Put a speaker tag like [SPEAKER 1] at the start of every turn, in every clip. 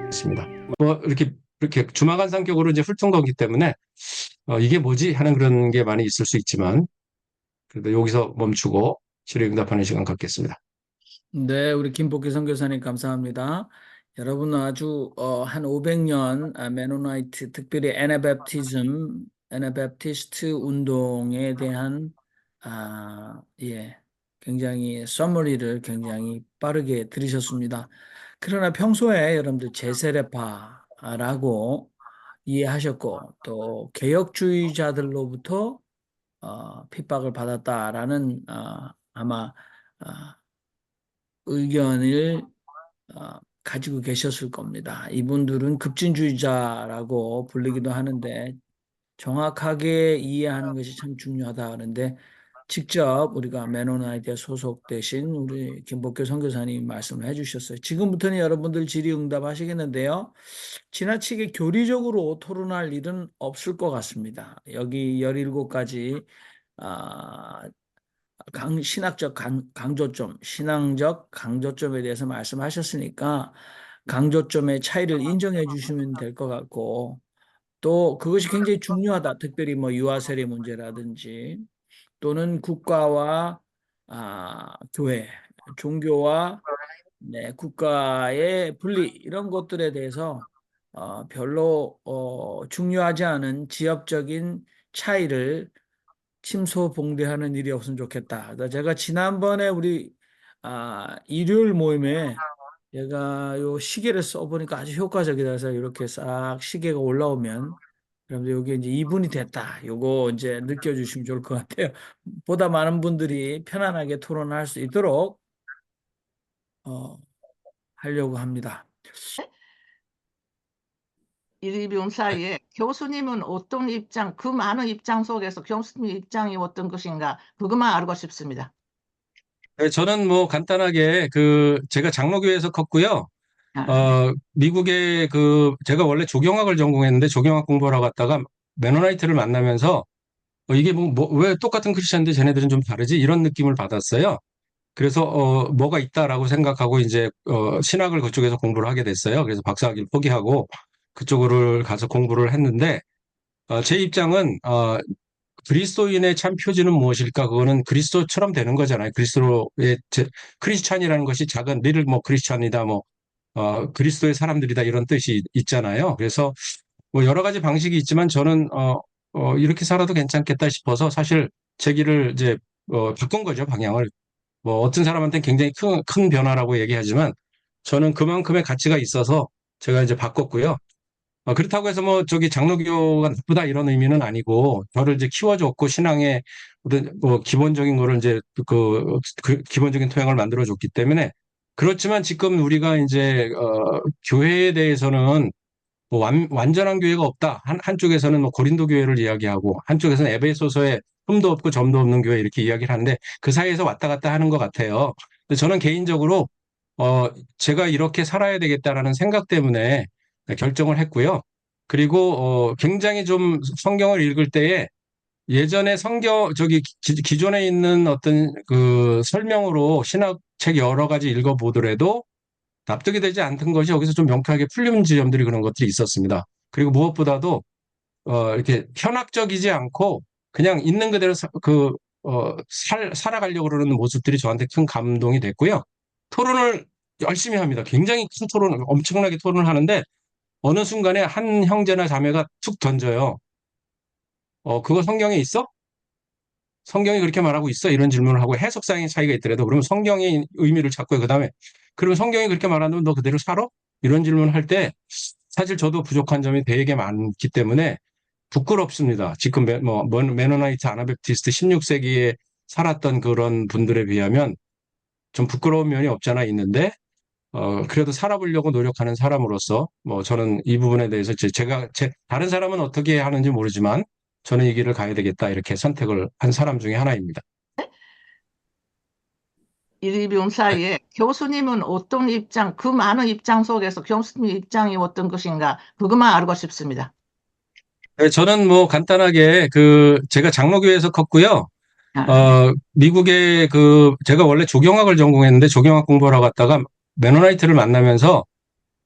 [SPEAKER 1] 있습니다. 뭐 이렇게 주마간 성격으로 이제 훑은 거기 때문에 이게 뭐지 하는 그런 게 많이 있을 수 있지만 그래도 여기서 멈추고 질의응답하는 시간 갖겠습니다.
[SPEAKER 2] 네, 우리 김복희 선교사님 감사합니다. 여러분 아주 한 500년 메노나이트, 특별히 애나베프티스트 운동에 대한 굉장히 서머리를 굉장히 빠르게 들으셨습니다. 그러나 평소에 여러분들 제세례파라고 이해하셨고 또 개혁주의자들로부터 핍박을 받았다라는 아마 어, 의견을 가지고 계셨을 겁니다. 이분들은 급진주의자라고 불리기도 하는데 정확하게 이해하는 것이 참 중요하다 하는데 직접 우리가 메노나이트에 소속되신 우리 김복교 선교사님 말씀을 해주셨어요. 지금부터는 여러분들 질의응답 하시겠는데요. 지나치게 교리적으로 토론할 일은 없을 것 같습니다. 여기 17가지 신학적 강조점, 신앙적 강조점에 대해서 말씀하셨으니까 강조점의 차이를 인정해 주시면 될 것 같고 또 그것이 굉장히 중요하다. 특별히 뭐 유아 세례 문제라든지 또는 국가와 교회, 종교와 국가의 분리 이런 것들에 대해서 별로 중요하지 않은 지엽적인 차이를 침소봉대하는 일이 없으면 좋겠다. 그래서 제가 지난번에 우리 일요일 모임에 제가 요 시계를 써보니까 아주 효과적이다 해서 이렇게 싹 시계가 올라오면 그럼 여기 이제 2분이 됐다. 요거 이제 느껴주시면 좋을 것 같아요. 보다 많은 분들이 편안하게 토론할 수 있도록 어, 하려고 합니다.
[SPEAKER 3] 일이병 사이에 교수님은 어떤 입장, 그 많은 입장 속에서 교수님 입장이 어떤 것인가, 그것만 알고 싶습니다.
[SPEAKER 1] 네, 저는 뭐 간단하게 제가 장로교회에서 컸고요.
[SPEAKER 3] 아,
[SPEAKER 1] 미국의 제가 원래 조경학을 전공했는데 조경학 공부하러 갔다가 메노나이트를 만나면서 이게 왜 똑같은 크리스천인데 쟤네들은 좀 다르지? 이런 느낌을 받았어요. 그래서 뭐가 있다라고 생각하고 이제 신학을 그쪽에서 공부를 하게 됐어요. 그래서 박사학위를 포기하고 그쪽으로 가서 공부를 했는데 제 입장은 그리스도인의 참 표지는 무엇일까? 그거는 그리스도처럼 되는 거잖아요. 크리스찬이라는 것이 작은 리를 뭐 크리스찬이다, 뭐 그리스도의 사람들이다 이런 뜻이 있잖아요. 그래서 뭐 여러 가지 방식이 있지만 저는 이렇게 살아도 괜찮겠다 싶어서 사실 제 길을 이제 바꾼 거죠, 방향을. 뭐 어떤 사람한테는 굉장히 큰 변화라고 얘기하지만 저는 그만큼의 가치가 있어서 제가 이제 바꿨고요. 그렇다고 해서 뭐 저기 장로교가 나쁘다 이런 의미는 아니고 저를 이제 키워줬고 신앙의 어떤 뭐 기본적인 거를 이제 그 기본적인 토양을 만들어줬기 때문에 그렇지만 지금 우리가 이제 교회에 대해서는 뭐 완전한 교회가 없다. 한쪽에서는 뭐 고린도 교회를 이야기하고 한쪽에서는 에베소서에 흠도 없고 점도 없는 교회 이렇게 이야기를 하는데 그 사이에서 왔다 갔다 하는 것 같아요. 근데 저는 개인적으로 어, 제가 이렇게 살아야 되겠다라는 생각 때문에 결정을 했고요. 그리고 굉장히 좀 성경을 읽을 때에 예전에 기존에 있는 어떤 그 설명으로 신학책 여러 가지 읽어보더라도 납득이 되지 않던 것이 여기서 좀 명쾌하게 풀린 지점들이 그런 것들이 있었습니다. 그리고 무엇보다도 이렇게 현학적이지 않고 그냥 있는 그대로 살아가려고 그러는 모습들이 저한테 큰 감동이 됐고요. 토론을 열심히 합니다. 굉장히 큰 토론을, 엄청나게 토론을 하는데 어느 순간에 한 형제나 자매가 툭 던져요. 그거 성경에 있어? 성경이 그렇게 말하고 있어? 이런 질문을 하고 해석상의 차이가 있더라도 그러면 성경의 의미를 찾고요. 그다음에 그러면 성경이 그렇게 말하면 너 그대로 살아? 이런 질문을 할 때 사실 저도 부족한 점이 되게 많기 때문에 부끄럽습니다. 지금 메노나이트 아나베프티스트 16세기에 살았던 그런 분들에 비하면 좀 부끄러운 면이 없잖아 있는데 그래도 살아보려고 노력하는 사람으로서 뭐 저는 이 부분에 대해서 다른 사람은 어떻게 하는지 모르지만 저는 이 길을 가야 되겠다 이렇게 선택을 한 사람 중에 하나입니다.
[SPEAKER 3] 일이병 사이에 교수님은 어떤 입장, 그 많은 입장 속에서 교수님 입장이 어떤 것인가, 그것만 알고 싶습니다.
[SPEAKER 1] 네, 저는 뭐 간단하게 제가 장로교회에서 컸고요.
[SPEAKER 3] 아,
[SPEAKER 1] 미국의 제가 원래 조경학을 전공했는데 조경학 공부하러 갔다가 메노나이트를 만나면서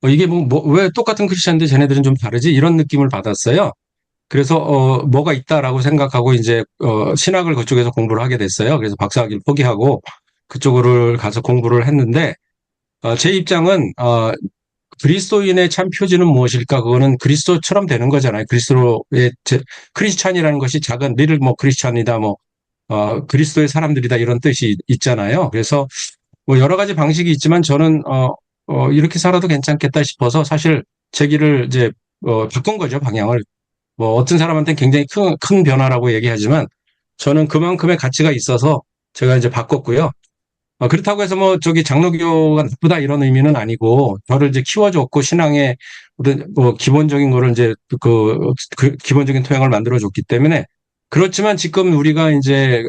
[SPEAKER 1] 이게 왜 똑같은 크리스천인데 쟤네들은 좀 다르지? 이런 느낌을 받았어요. 그래서 뭐가 있다라고 생각하고 이제 신학을 그쪽에서 공부를 하게 됐어요. 그래서 박사학위를 포기하고 그쪽으로 가서 공부를 했는데 제 입장은 그리스도인의 참 표지는 무엇일까? 그거는 그리스도처럼 되는 거잖아요. 크리스찬이라는 것이 작은 리를 뭐 크리스찬이다, 뭐 그리스도의 사람들이다 이런 뜻이 있잖아요. 그래서 뭐 여러 가지 방식이 있지만 저는 이렇게 살아도 괜찮겠다 싶어서 사실 제 길을 이제 바꾼 거죠, 방향을. 뭐 어떤 사람한테는 굉장히 큰 변화라고 얘기하지만 저는 그만큼의 가치가 있어서 제가 이제 바꿨고요. 그렇다고 해서 뭐 저기 장로교가 나쁘다 이런 의미는 아니고 저를 이제 키워줬고 신앙의 어떤 뭐 기본적인 거를 이제 그 기본적인 토양을 만들어줬기 때문에 그렇지만 지금 우리가 이제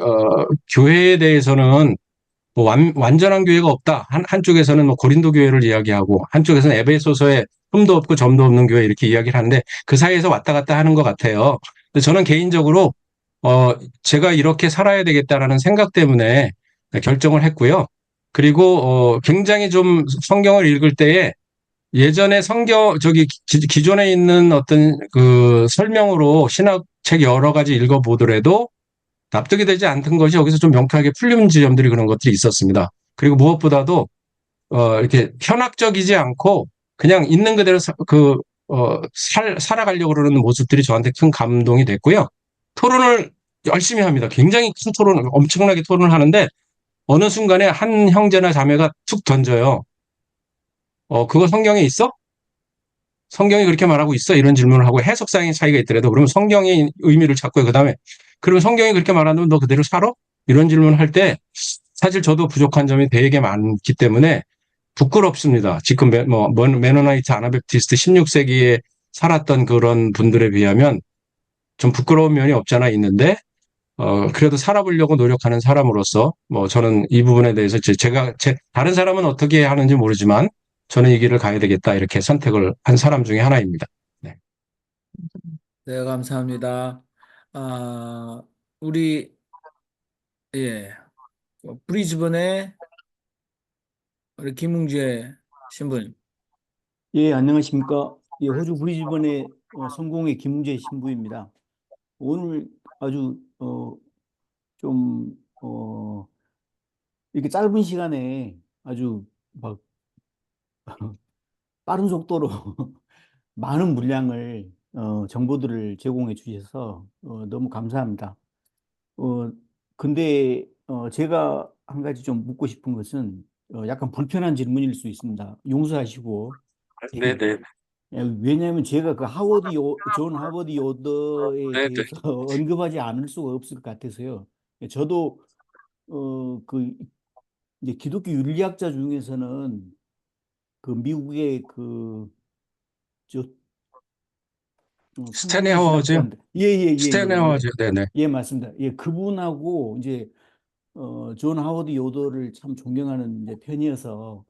[SPEAKER 1] 교회에 대해서는 뭐 완전한 교회가 없다. 한쪽에서는 뭐 고린도 교회를 이야기하고 한쪽에서는 에베소서에 흠도 없고 점도 없는 교회 이렇게 이야기를 하는데 그 사이에서 왔다 갔다 하는 것 같아요. 근데 저는 개인적으로 어 제가 이렇게 살아야 되겠다라는 생각 때문에 결정을 했고요. 그리고 굉장히 좀 성경을 읽을 때에 예전에 기존에 있는 어떤 그 설명으로 신학책 여러 가지 읽어보더라도 납득이 되지 않던 것이 여기서 좀 명쾌하게 풀리는 지점들이 그런 것들이 있었습니다. 그리고 무엇보다도 이렇게 현학적이지 않고 그냥 있는 그대로 살아가려고 그러는 모습들이 저한테 큰 감동이 됐고요. 토론을 열심히 합니다. 굉장히 큰 토론을 엄청나게 토론을 하는데 어느 순간에 한 형제나 자매가 툭 던져요. 그거 성경에 있어? 성경이 그렇게 말하고 있어? 이런 질문을 하고 해석상의 차이가 있더라도 그러면 성경의 의미를 찾고요. 그다음에 그러면 성경이 그렇게 말하면 너 그대로 살아? 이런 질문을 할 때 사실 저도 부족한 점이 되게 많기 때문에 부끄럽습니다. 지금 메노나이트 아나베프티스트 16세기에 살았던 그런 분들에 비하면 좀 부끄러운 면이 없잖아 있는데 그래도 살아보려고 노력하는 사람으로서 뭐 저는 이 부분에 대해서 다른 사람은 어떻게 하는지 모르지만 저는 이 길을 가야 되겠다 이렇게 선택을 한 사람 중에 하나입니다. 네.
[SPEAKER 2] 네, 감사합니다. 우리, 예, 브리즈번의 우리 김웅재 신부님.
[SPEAKER 4] 예, 안녕하십니까. 예, 호주 브리즈번의 성공의 김웅재 신부입니다. 오늘 아주 좀 이렇게 짧은 시간에 아주 막 빠른 속도로 많은 물량을 정보들을 제공해 주셔서 너무 감사합니다. 어, 근데 제가 한 가지 좀 묻고 싶은 것은 약간 불편한 질문일 수 있습니다. 용서하시고.
[SPEAKER 1] 네, 네,
[SPEAKER 4] 예, 왜냐하면 제가 존 하버드 요더에
[SPEAKER 1] 네, 네.
[SPEAKER 4] 대해서 언급하지 않을 수가 없을 것 같아서요. 예, 저도 그 이제 기독교 윤리학자 중에서는 그 미국의 저
[SPEAKER 1] 스탠리
[SPEAKER 4] 성공회
[SPEAKER 1] 하워즈요?
[SPEAKER 4] 신학자인데
[SPEAKER 1] 스탠리 하워즈, 네, 네.
[SPEAKER 4] 예, 맞습니다. 예, 그분하고 이제 존 하버드 요더를 참 존경하는 이제 편이어서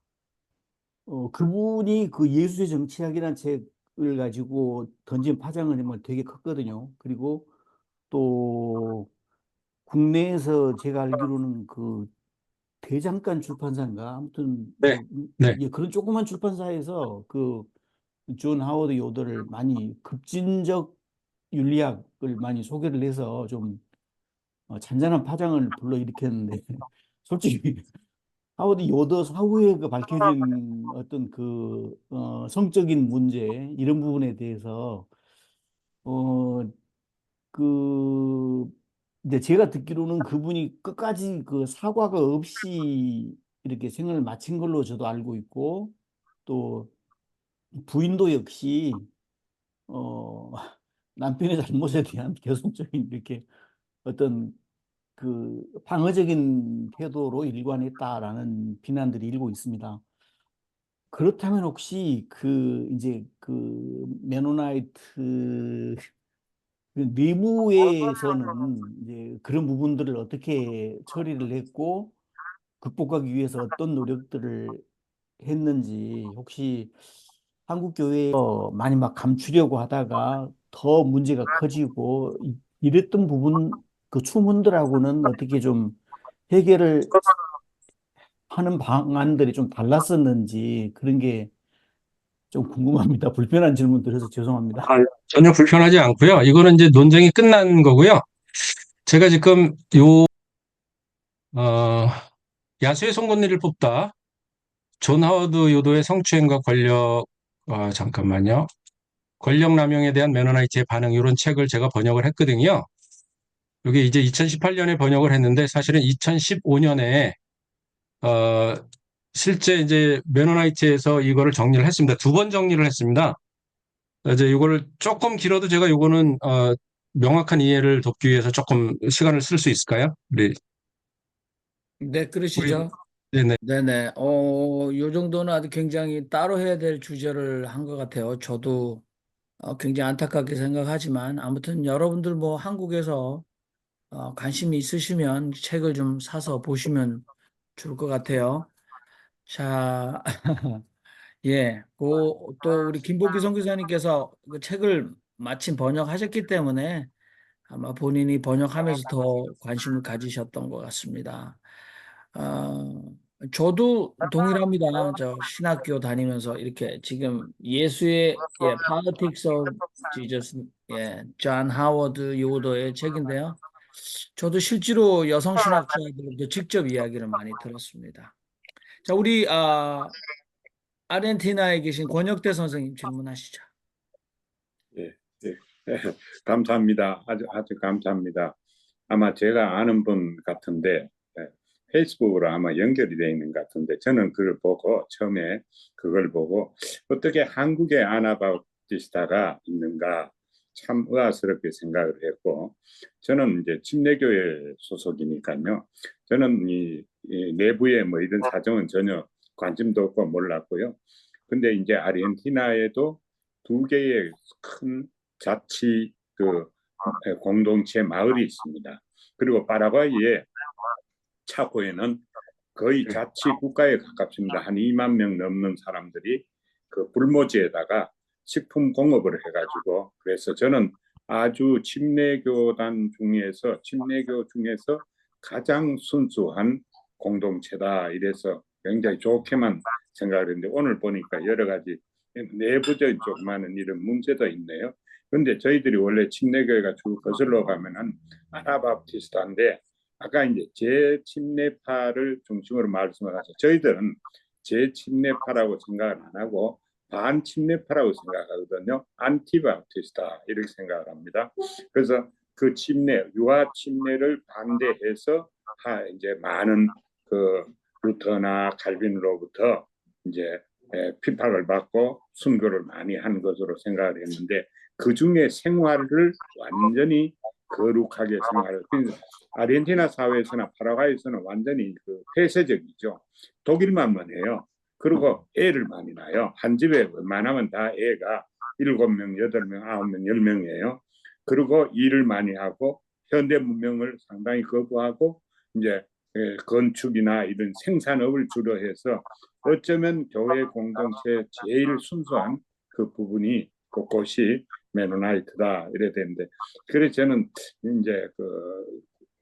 [SPEAKER 4] 그분이 그 예수의 정치학이라는 책을 가지고 던진 파장은 정말 되게 컸거든요. 그리고 또 국내에서 제가 알기로는 그 대장간 출판사인가 아무튼
[SPEAKER 1] 네, 네.
[SPEAKER 4] 예, 그런 조그만 출판사에서 그 존 하워드 요더를 많이 급진적 윤리학을 많이 소개를 해서 좀 잔잔한 파장을 불러일으켰는데 솔직히 하워드 요더 사후에 그 밝혀진 어떤 성적인 문제 이런 부분에 대해서 어 그 이제 제가 듣기로는 그분이 끝까지 그 사과가 없이 이렇게 생을 마친 걸로 저도 알고 있고 또 부인도 역시 어 남편의 잘못에 대한 계속적인 이렇게 어떤 그 방어적인 태도로 일관했다라는 비난들이 일고 있습니다. 그렇다면 혹시 이제 메노나이트 그 내부에서는 이제 그런 부분들을 어떻게 처리를 했고 극복하기 위해서 어떤 노력들을 했는지 혹시 한국 교회에서 많이 막 감추려고 하다가 더 문제가 커지고 이랬던 부분 그 추문들하고는 어떻게 좀 해결을 하는 방안들이 좀 달랐었는지 그런 게 좀 궁금합니다. 불편한 질문 드려서 죄송합니다.
[SPEAKER 1] 전혀 불편하지 않고요. 이거는 이제 논쟁이 끝난 거고요. 제가 지금 어, 야수의 송곳니를 뽑다. 존 하워드 요도의 성추행과 잠깐만요. 권력남용에 대한 메노나이트의 반응, 이런 책을 제가 번역을 했거든요. 이게 이제 2018년에 번역을 했는데 사실은 2015년에 실제 이제 메노나이트에서 이거를 정리를 했습니다. 두 번 정리를 했습니다. 이제 이거를 조금 길어도 제가 이거는 명확한 이해를 돕기 위해서 조금 시간을 쓸 수 있을까요?
[SPEAKER 2] 네,
[SPEAKER 1] 우리
[SPEAKER 2] 그러시죠.
[SPEAKER 1] 네네.
[SPEAKER 2] 네네. 요 정도는 아주 굉장히 따로 해야 될 주제를 한 것 같아요. 저도 굉장히 안타깝게 생각하지만 아무튼 여러분들 뭐 한국에서 관심이 있으시면 책을 좀 사서 보시면 좋을 것 같아요. 자, 예, 또 우리 김복기 선교사님께서 그 책을 마침 번역하셨기 때문에 아마 본인이 번역하면서 더 관심을 가지셨던 것 같습니다. 저도 동일합니다. 저 신학교 다니면서 이렇게 지금 Politics of Jesus, 존 하워드 요더의 책인데요. 저도 실제로 여성 신학자들로부터 직접 이야기를 많이 들었습니다. 자, 우리 아르헨티나에 계신 권혁대 선생님 질문하시죠.
[SPEAKER 5] 예, 예. 감사합니다. 아주 감사합니다. 아마 제가 아는 분 같은데, 페이스북으로 아마 연결이 되어 있는 것 같은데, 저는 처음에 그걸 보고, 어떻게 한국에 아나바uti스타가 있는가 참 의아스럽게 생각을 했고, 저는 이제 침례교회 소속이니까요. 저는 이 내부에 뭐 이런 사정은 전혀 관심도 없고 몰랐고요. 근데 이제 아르헨티나에도 두 개의 큰 자치 공동체 마을이 있습니다. 그리고 파라과이의 차코에는 거의 자치 국가에 가깝습니다. 한 2만 명 넘는 사람들이 그 불모지에다가 식품 공업을 해가지고, 그래서 저는 아주 침례교 중에서 가장 순수한 공동체다 이래서 굉장히 좋게만 생각을 했는데, 오늘 보니까 여러 가지 내부적인 조그마한 이런 문제도 있네요. 그런데 저희들이 원래 침례교회가 쭉 거슬러 가면은 아나바프티스타인데, 아까 이제 재침례파를 중심으로 말씀을 하셔서 저희들은 재침례파라고 생각을 안 하고 반침례파라고 생각하거든요. 안티바프티스타 이렇게 생각을 합니다. 그래서 그 유아 침례를 반대해서 이제 많은 그 루터나 칼빈으로부터 이제 핍박을 받고 순교를 많이 한 것으로 생각을 했는데, 그 중에 생활을 완전히 거룩하게 생활을, 아르헨티나 사회에서나 파라과이에서는 완전히 폐쇄적이죠. 독일만만 해요. 그리고 애를 많이 낳아요. 한 집에 웬만하면 다 애가 7명, 8명, 9명, 10명이에요. 그리고 일을 많이 하고 현대 문명을 상당히 거부하고 이제 건축이나 이런 생산업을 주로 해서 어쩌면 교회 공동체의 제일 순수한 그 부분이 곳곳이 메노나이트다 이래 되는데, 그래서 저는 이제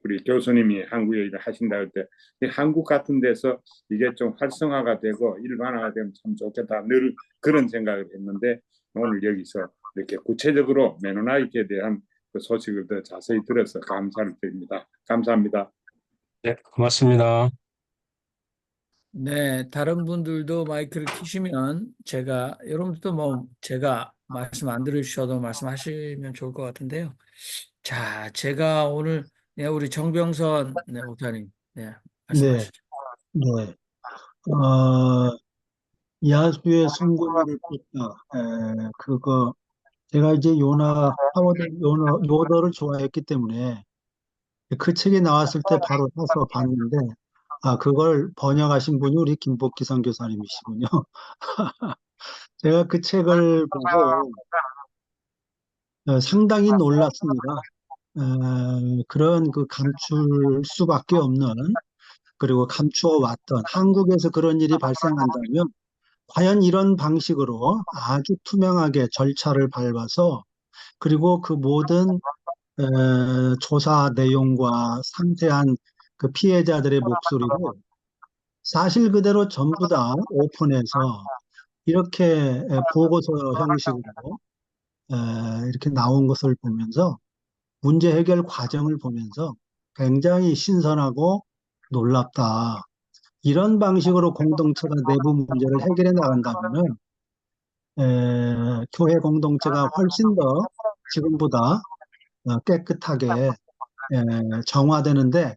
[SPEAKER 5] 우리 교수님이 한국에 일을 하신다 할 때 한국 같은 데서 이게 좀 활성화가 되고 일반화가 되면 참 좋겠다 늘 그런 생각을 했는데, 오늘 여기서 이렇게 구체적으로 메노나이트에 대한 그 소식을 더 자세히 들어서 감사를 드립니다. 감사합니다.
[SPEAKER 1] 네, 고맙습니다.
[SPEAKER 2] 네, 다른 분들도 마이크를 켜시면 여러분들도 뭐 제가 말씀 안 들으셔도 말씀하시면 좋을 것 같은데요. 자, 제가 오늘 우리 정병선 목사님
[SPEAKER 6] 네,
[SPEAKER 2] 말씀하시죠.
[SPEAKER 6] 네. 야수의 송곳니를 뺐다. 그거 제가 이제 요더를 좋아했기 때문에 그 책이 나왔을 때 바로 사서 봤는데, 그걸 번역하신 분이 우리 김복기 선교사님이시군요. 제가 그 책을 보고 상당히 놀랐습니다. 그런 그 감출 수밖에 없는, 그리고 감추어 왔던 한국에서 그런 일이 발생한다면 과연 이런 방식으로 아주 투명하게 절차를 밟아서, 그리고 그 모든 조사 내용과 상세한 그 피해자들의 목소리를 사실 그대로 전부 다 오픈해서 이렇게 보고서 형식으로 이렇게 나온 것을 보면서 문제 해결 과정을 보면서 굉장히 신선하고 놀랍다. 이런 방식으로 공동체가 내부 문제를 해결해 나간다면은 교회 공동체가 훨씬 더 지금보다 깨끗하게 정화되는데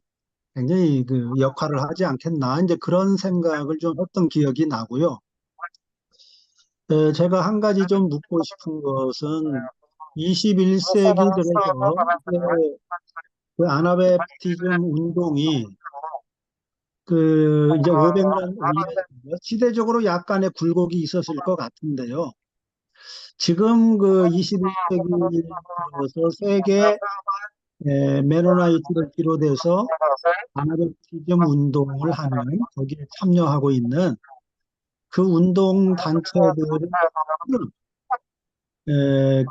[SPEAKER 6] 굉장히 그 역할을 하지 않겠나. 이제 그런 생각을 좀 했던 기억이 나고요. 제가 한 가지 좀 묻고 싶은 것은 21세기 들어서 그 아나베프티즘 운동이 그 이제 500년 이내 시대적으로 약간의 굴곡이 있었을 것 같은데요. 지금 그 21세기 들어서 세계 메노나이트를 비롯해서 아나베프티즘 운동을 하는 거기에 참여하고 있는 그 운동 단체들의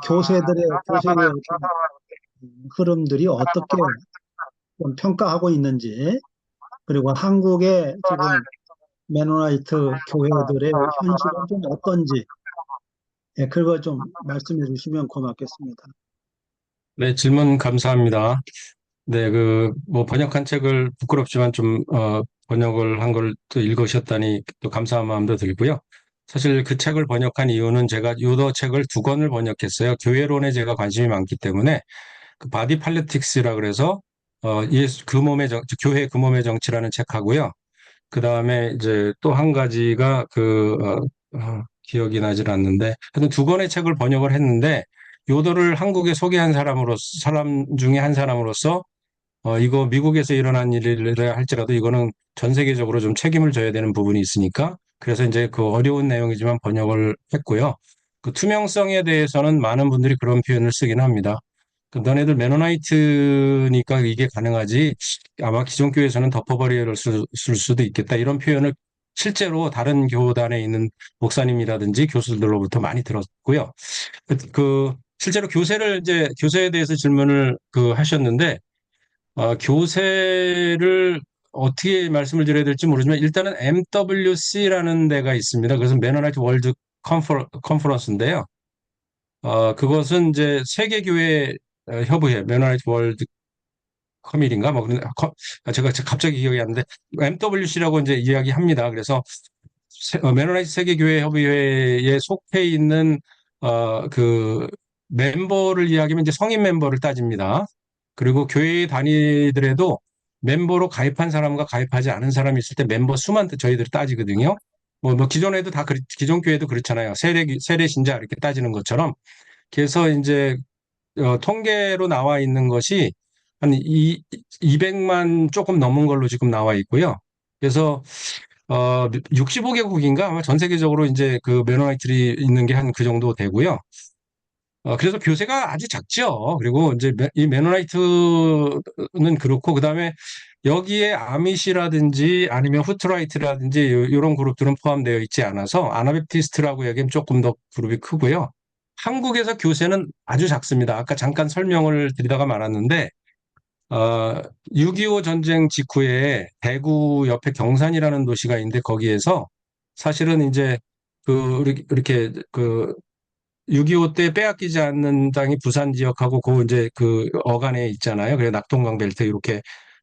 [SPEAKER 6] 교세의 흐름들이 어떻게 좀 평가하고 있는지, 그리고 한국의 지금 메노나이트 교회들의 현실은 좀 어떤지, 그거 좀 말씀해 주시면 고맙겠습니다.
[SPEAKER 1] 네, 질문 감사합니다. 네, 뭐 번역한 책을 부끄럽지만 번역을 한 걸 또 읽으셨다니 또 감사한 마음도 들고요. 사실 그 책을 번역한 이유는 제가 유도 책을 2권을 번역했어요. 교회론에 제가 관심이 많기 때문에 그 바디 팔리틱스라 그래서 교회 그 몸의 정치라는 책하고요. 그 다음에 이제 또 한 가지가 기억이 나질 않는데, 하여튼 2권의 책을 번역을 했는데, 요도를 한국에 소개한 사람 중에 한 사람으로서, 이거 미국에서 일어난 일이라 할지라도 이거는 전 세계적으로 좀 책임을 져야 되는 부분이 있으니까, 그래서 이제 그 어려운 내용이지만 번역을 했고요. 그 투명성에 대해서는 많은 분들이 그런 표현을 쓰긴 합니다. 너네들 메노나이트니까 이게 가능하지. 아마 기존 교회에서는 덮어버릴 수도 있겠다. 이런 표현을 실제로 다른 교단에 있는 목사님이라든지 교수들로부터 많이 들었고요. 실제로 교세에 대해서 질문을 하셨는데, 교세를 어떻게 말씀을 드려야 될지 모르지만 일단은 MWC라는 데가 있습니다. 그래서 메노나이트 월드 컨퍼런스인데요. 그것은 이제 세계교회 협의회, 메노나이트 월드 커밋인가? 뭐, 제가 갑자기 기억이 안 나는데, MWC라고 이제 이야기합니다. 그래서, 메노나이트 세계교회 협의회에 속해 있는, 멤버를 이야기하면 이제 성인 멤버를 따집니다. 그리고 교회에 다니더라도 멤버로 가입한 사람과 가입하지 않은 사람이 있을 때 멤버 수만 저희들이 따지거든요. 기존에도 기존 교회도 그렇잖아요. 세례 신자 이렇게 따지는 것처럼. 그래서 이제 통계로 나와 있는 것이 한 200만 조금 넘은 걸로 지금 나와 있고요. 그래서 65개국인가 아마 전 세계적으로 이제 그 메노나이트들이 있는 게 한 그 정도 되고요. 그래서 교세가 아주 작죠. 그리고 이제 이 메노나이트는 그렇고 그다음에 여기에 아미시라든지 아니면 후트라이트라든지 이런 그룹들은 포함되어 있지 않아서 아나베프티스트라고 여기는 조금 더 그룹이 크고요. 한국에서 교세는 아주 작습니다. 아까 잠깐 설명을 드리다가 말았는데 6.25 전쟁 직후에 대구 옆에 경산이라는 도시가 있는데 거기에서 사실은 이제 이렇게 6.25 때 빼앗기지 않는 땅이 부산 지역하고 이제 그 어간에 있잖아요. 그래 낙동강 벨트 이렇게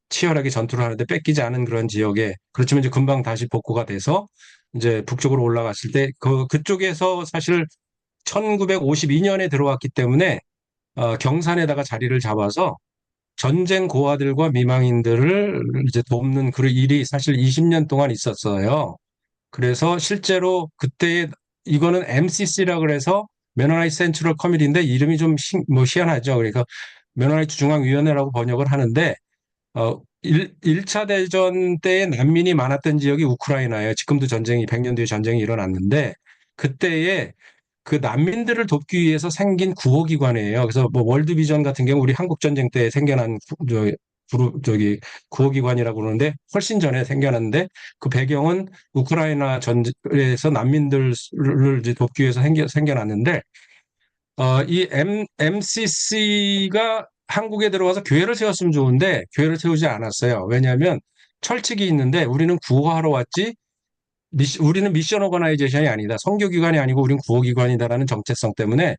[SPEAKER 1] 치열하게 전투를 하는데 뺏기지 않은 그런 지역에 그렇지만 이제 금방 다시 복구가 돼서 이제 북쪽으로 올라갔을 때 그쪽에서 사실 1952년에 들어왔기 때문에 경산에다가 자리를 잡아서 전쟁 고아들과 미망인들을 이제 돕는 그 일이 사실 20년 동안 있었어요. 그래서 실제로 그때 이거는 MCC라 그래서 메노나이트 센트럴 커밋인데 이름이 좀 희한하죠. 그러니까 메노나이트 중앙위원회라고 번역을 하는데 1차 대전 때 난민이 많았던 지역이 우크라이나예요. 지금도 100년 뒤에 전쟁이 일어났는데 그때에 그 난민들을 돕기 위해서 생긴 구호기관이에요. 그래서 뭐 월드비전 같은 경우 우리 한국전쟁 때 생겨난 구호기관이라고 그러는데 훨씬 전에 생겨났는데 그 배경은 우크라이나 전에서 난민들을 이제 돕기 위해서 생겨났는데 이 MCC가 한국에 들어와서 교회를 세웠으면 좋은데 교회를 세우지 않았어요. 왜냐하면 철칙이 있는데 우리는 구호하러 왔지 우리는 미션 오거나이제이션이 아니다. 선교기관이 아니고 우린 구호기관이다라는 정체성 때문에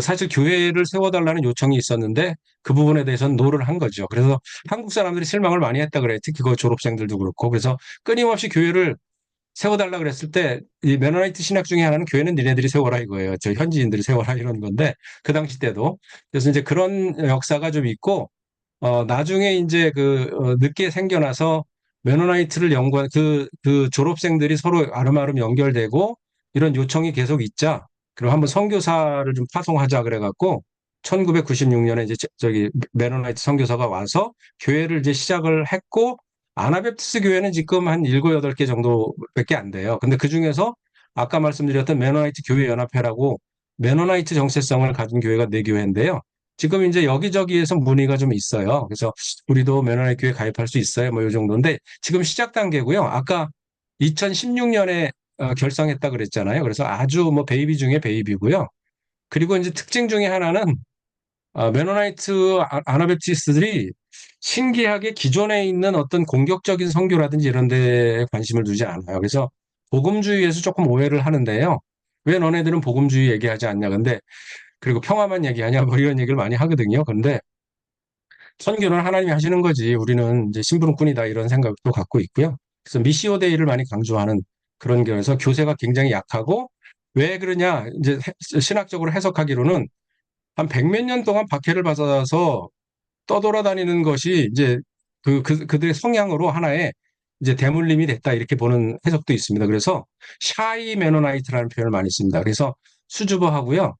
[SPEAKER 1] 사실 교회를 세워달라는 요청이 있었는데 그 부분에 대해서는 노를 한 거죠. 그래서 한국 사람들이 실망을 많이 했다 그래요. 특히 그 졸업생들도 그렇고. 그래서 끊임없이 교회를 세워달라 그랬을 때 이 메노나이트 신학 중에 하나는 교회는 니네들이 세워라 이거예요. 저 현지인들이 세워라 이런 건데 그 당시 때도. 그래서 이제 그런 역사가 좀 있고 나중에 이제 늦게 생겨나서 메노나이트를 연구한 그 졸업생들이 서로 아름아름 연결되고 이런 요청이 계속 있자. 그리고 한번 선교사를 좀 파송하자 그래갖고 1996년에 이제 저기 메노나이트 선교사가 와서 교회를 이제 시작을 했고 아나베프티스 교회는 지금 한 7, 8개 정도밖에 안 돼요. 근데 그 중에서 아까 말씀드렸던 메노나이트 교회 연합회라고 메노나이트 정체성을 가진 교회가 4교회인데요. 지금 이제 여기저기에서 문의가 좀 있어요. 그래서 우리도 메노나이트 교회 가입할 수 있어요. 뭐 이 정도인데 지금 시작 단계고요. 아까 2016년에 결성했다 그랬잖아요. 그래서 아주 뭐 베이비 중에 베이비고요. 그리고 이제 특징 중에 하나는 메노나이트 아나베프티스트들이 신기하게 기존에 있는 어떤 공격적인 선교라든지 이런 데에 관심을 두지 않아요. 그래서 복음주의에서 조금 오해를 하는데요. 왜 너네들은 복음주의 얘기하지 않냐. 근데 그리고 평화만 얘기하냐 뭐 이런 얘기를 많이 하거든요. 근데 선교는 하나님이 하시는 거지. 우리는 이제 심부름꾼이다 이런 생각도 갖고 있고요. 그래서 미시오 데이를 많이 강조하는 그런 거여서 교세가 굉장히 약하고 왜 그러냐 이제 신학적으로 해석하기로는 한 100몇 년 동안 박해를 받아서 떠돌아다니는 것이 이제 그들의 성향으로 하나의 이제 대물림이 됐다 이렇게 보는 해석도 있습니다. 그래서 샤이 메노나이트라는 표현을 많이 씁니다. 그래서 수줍어하고요.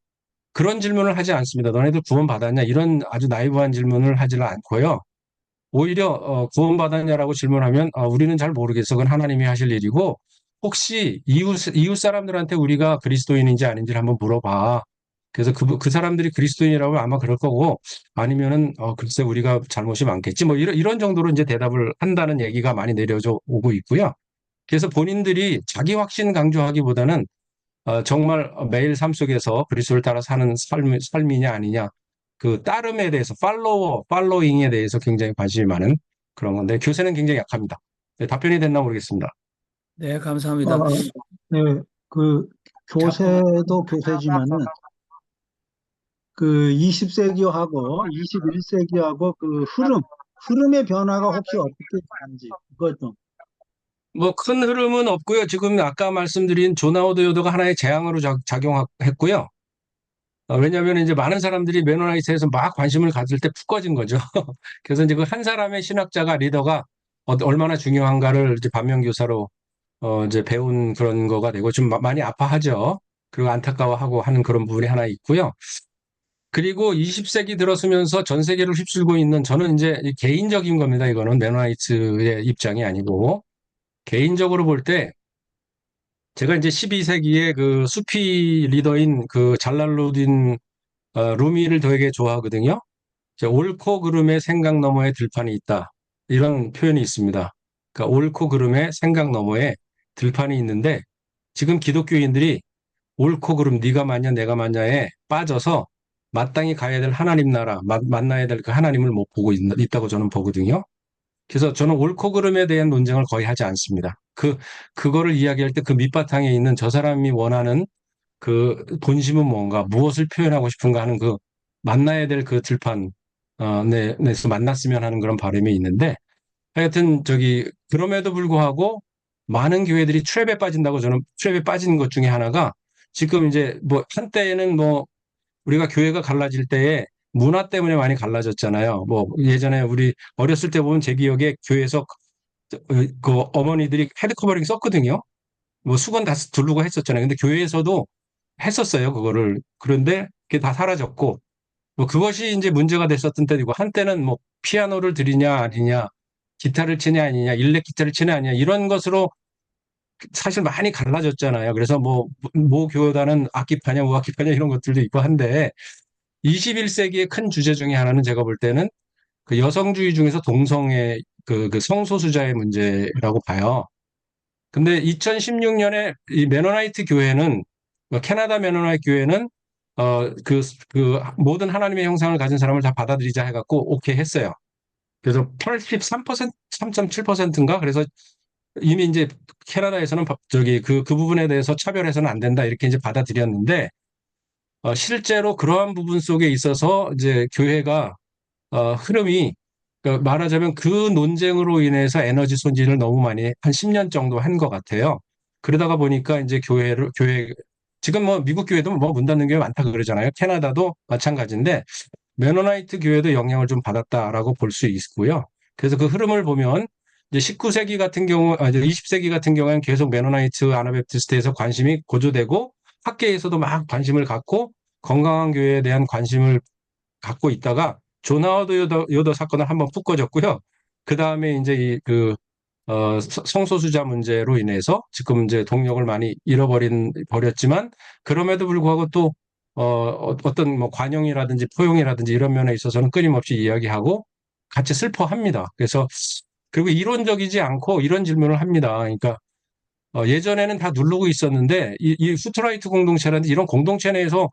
[SPEAKER 1] 그런 질문을 하지 않습니다. 너네들 구원받았냐? 이런 아주 나이브한 질문을 하지는 않고요. 오히려 구원받았냐라고 질문하면 우리는 잘 모르겠어. 그건 하나님이 하실 일이고 혹시 이웃 사람들한테 우리가 그리스도인인지 아닌지를 한번 물어봐. 그래서 그 사람들이 그리스도인이라고 아마 그럴 거고 아니면은 글쎄 우리가 잘못이 많겠지. 뭐 이런 정도로 이제 대답을 한다는 얘기가 많이 내려져 오고 있고요. 그래서 본인들이 자기 확신 강조하기보다는 정말 매일 삶 속에서 그리스도를 따라 사는 삶이냐 아니냐 그 따름에 대해서 팔로잉에 대해서 굉장히 관심이 많은 그런 건데 교세는 굉장히 약합니다. 네, 답변이 됐나 모르겠습니다.
[SPEAKER 2] 네, 감사합니다.
[SPEAKER 6] 네, 그 교세도 교세지만은 그 20세기하고 21세기하고 그 흐름의 변화가 혹시 어떻게 되는지 그것 좀.
[SPEAKER 1] 뭐 큰 흐름은 없고요. 지금 아까 말씀드린 조나우드 요도가 하나의 재앙으로 작용했고요. 왜냐하면 이제 많은 사람들이 메노나이트에서 막 관심을 가질 때 푹 꺼진 거죠. 그래서 이제 그 한 사람의 신학자가 리더가 얼마나 중요한가를 이제 반면교사로 이제 배운 그런 거가 되고 좀 많이 아파하죠. 그리고 안타까워하고 하는 그런 부분이 하나 있고요. 그리고 20세기 들어서면서 전 세계를 휩쓸고 있는 저는 이제 개인적인 겁니다. 이거는 메노나이트의 입장이 아니고 개인적으로 볼 때 제가 이제 12세기의 그 수피 리더인 그 잘랄루딘 루미를 되게 좋아하거든요. 옳고 그름의 생각 너머에 들판이 있다. 이런 표현이 있습니다. 그러니까 옳고 그름의 생각 너머에 들판이 있는데 지금 기독교인들이 옳고 그름 네가 맞냐 내가 맞냐에 빠져서 마땅히 가야 될 하나님 나라 만나야 될 그 하나님을 못 보고 있다고 저는 보거든요. 그래서 저는 옳고 그름에 대한 논쟁을 거의 하지 않습니다. 그거를 이야기할 때 그 밑바탕에 있는 저 사람이 원하는 그 본심은 뭔가, 무엇을 표현하고 싶은가 하는 그 만나야 될 그 들판, 내서 만났으면 하는 그런 바람이 있는데, 하여튼 그럼에도 불구하고 많은 교회들이 트랩에 빠진다고 저는 트랩에 빠진 것 중에 하나가 지금 이제 뭐 한때에는 뭐 우리가 교회가 갈라질 때에 문화 때문에 많이 갈라졌잖아요. 뭐 예전에 우리 어렸을 때 보면 제 기억에 교회에서 그 어머니들이 헤드 커버링 썼거든요. 뭐 수건 다 두르고 했었잖아요. 근데 교회에서도 했었어요, 그거를. 그런데 그게 다 사라졌고, 뭐 그것이 이제 문제가 됐었던 때이고, 한때는 뭐 피아노를 들이냐 아니냐, 기타를 치냐 아니냐, 일렉 기타를 치냐 아니냐, 이런 것으로 사실 많이 갈라졌잖아요. 그래서 모 교단은 악기파냐, 무악기파냐 이런 것들도 있고 한데, 21세기의 큰 주제 중에 하나는 제가 볼 때는 그 여성주의 중에서 동성애, 그 성소수자의 문제라고 봐요. 근데 2016년에 이 메노나이트 교회는 캐나다 메노나이트 교회는 모든 하나님의 형상을 가진 사람을 다 받아들이자 해갖고 오케이 했어요. 그래서 83%, 3.7%인가? 그래서 이미 이제 캐나다에서는 그 부분에 대해서 차별해서는 안 된다 이렇게 이제 받아들였는데 실제로 그러한 부분 속에 있어서 이제 교회가 흐름이 그러니까 말하자면 그 논쟁으로 인해서 에너지 손질을 너무 많이 한 10년 정도 한 것 같아요. 그러다가 보니까 이제 교회 지금 뭐 미국 교회도 뭐 문 닫는 교회 많다 그러잖아요. 캐나다도 마찬가지인데 메노나이트 교회도 영향을 좀 받았다라고 볼 수 있고요. 그래서 그 흐름을 보면 이제 19세기 같은 경우, 이제 20세기 같은 경우에는 계속 메노나이트 아나베프티스트에서 관심이 고조되고 학계에서도 막 관심을 갖고 건강한 교회에 대한 관심을 갖고 있다가 존 하워드 요더 사건을 한번 푹 꺼졌고요. 그 다음에 이제 성소수자 문제로 인해서 지금 이제 동력을 많이 버렸지만 그럼에도 불구하고 또 어떤 뭐 관용이라든지 포용이라든지 이런 면에 있어서는 끊임없이 이야기하고 같이 슬퍼합니다. 그래서 그리고 이론적이지 않고 이런 질문을 합니다. 그러니까 예전에는 다 누르고 있었는데 이 후트라이트 공동체라든지 이런 공동체 내에서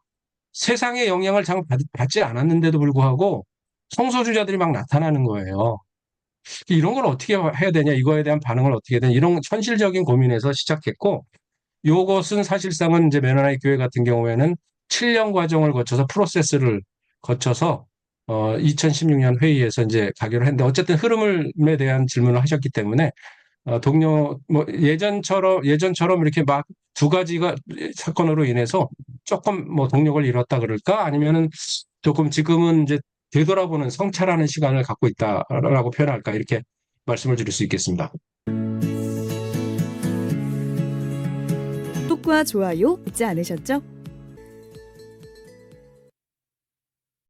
[SPEAKER 1] 세상의 영향을 잘 받지 않았는데도 불구하고 성소수자들이 막 나타나는 거예요. 이런 걸 어떻게 해야 되냐, 이거에 대한 반응을 어떻게 해야 되냐, 이런 현실적인 고민에서 시작했고, 이것은 사실상은 이제 메노나이트 교회 같은 경우에는 7년 과정을 거쳐서 프로세스를 거쳐서 2016년 회의에서 이제 가결을 했는데 어쨌든 흐름에 대한 질문을 하셨기 때문에 동료 뭐 예전처럼 이렇게 막 두 가지가 사건으로 인해서 조금 뭐 동력을 잃었다 그럴까 아니면은 조금 지금은 이제 되돌아보는 성찰하는 시간을 갖고 있다라고 표현할까 이렇게 말씀을 드릴 수 있겠습니다.
[SPEAKER 7] 구독과 좋아요 잊지 않으셨죠?